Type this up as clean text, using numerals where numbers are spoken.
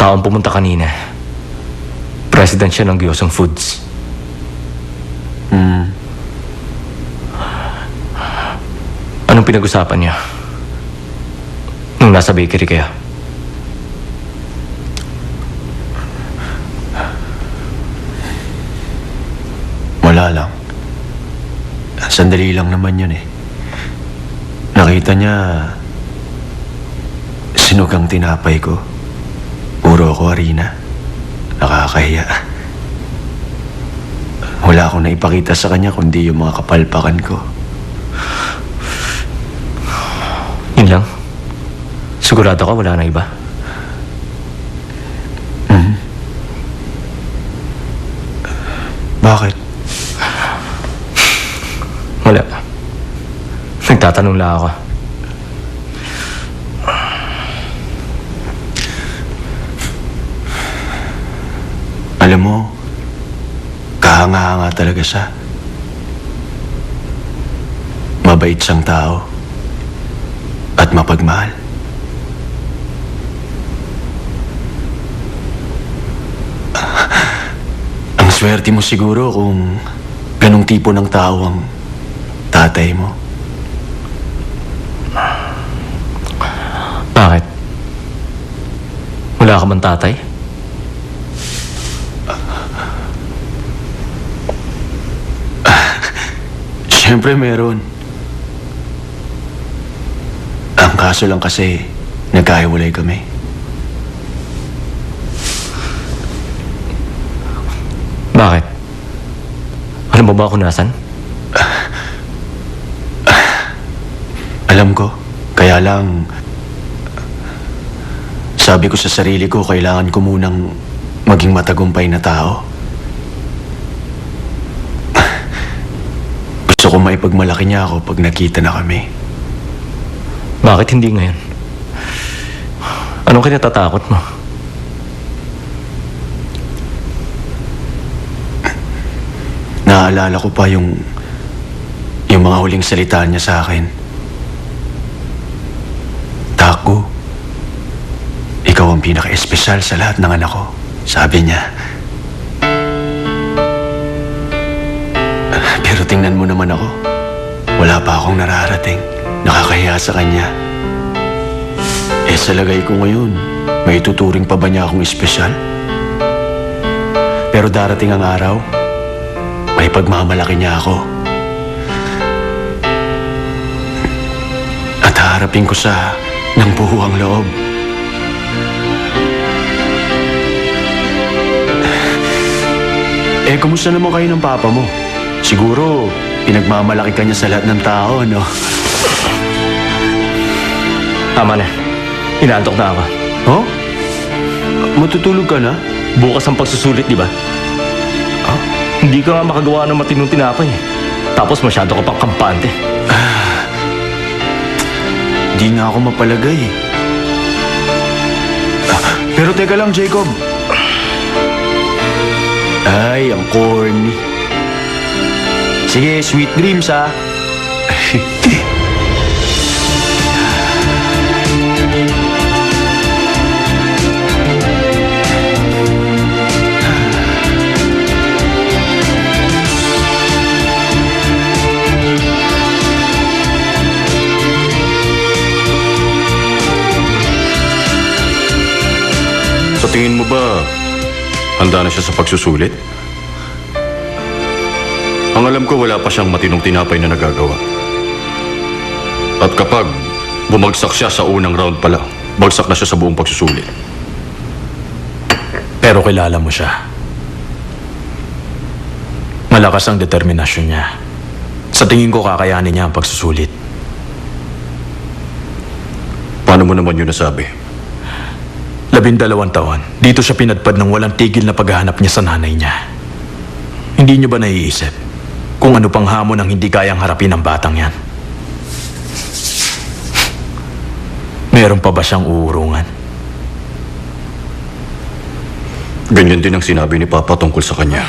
taong pumunta kanina, president siya ng Gyosong Foods. Anong pinag-usapan niya nung nasa bakery kayo? Wala lang. Sandali lang naman yun eh. Nakita niya sinugang tinapay ko. Puro ako harina. Nakakahiya. Wala akong naipakita sa kanya kundi yung mga kapalpakan ko. Yun lang? Sigurado ka wala na iba? Bakit? Wala. Nagtatanong lang ako. Alam mo, kahanga-hanga talaga siya. Mabait siyang tao. At mapagmahal. Ang swerte mo siguro kung ganong tipo ng tao ang tatay mo. Bakit? Wala ka man tatay? Siyempre meron. Ang kaso lang kasi, nagkahiwalay kami. Bakit? Alam mo ba kung nasan? Alam ko, kaya lang, sabi ko sa sarili ko, kailangan ko munang maging matagumpay na tao. Gusto ko maipagmalaki niya ako pag nakita na kami. Bakit hindi ngayon? Anong kinatatakot mo? Naaalala ko pa yung mga huling salita niya sa akin. Taku, ikaw ang pinaka-espesyal sa lahat ng anak ko, sabi niya. Pero tingnan mo naman ako. Wala pa akong nararating. Nakakahiya sa kanya. Eh sa lagay ko ngayon, may tuturing pa ba niya akong espesyal? Pero darating ang araw, may pagmamalaki niya ako. At haharapin ko siya ng buhuang loob. Eh, kumusta naman kayo ng papa mo? Siguro, pinagmamalaki ka niya sa lahat ng tao, no? Tama na. Inaantok na ako. Oh? Matutulog ka na? Bukas ang pagsusulit, di ba? Ah? Hindi ka nga makagawa ng matinong tinapay. Tapos masyado ka pang kampante. Di nga ako mapalagay. Pero teka lang, Jacob. Ay, ang corny. Sige, sweet dreams, ha? Sa tingin mo ba, handa na siya sa pagsusulit? Ang alam ko, wala pa siyang matinong tinapay na nagagawa. At kapag bumagsak siya sa unang round pa lang, bagsak na siya sa buong pagsusulit. Pero kilala mo siya. Malakas ang determinasyon niya. Sa tingin ko, kakayanin niya ang pagsusulit. Paano mo naman yun nasabi? 12 taon, dito siya pinadpad ng walang tigil na paghahanap niya sa nanay niya. Hindi niyo ba naiisip kung ano pang hamon ang hindi kayang harapin ng batang yan? Meron pa ba siyang uurungan? Ganyan din ang sinabi ni Papa tungkol sa kanya.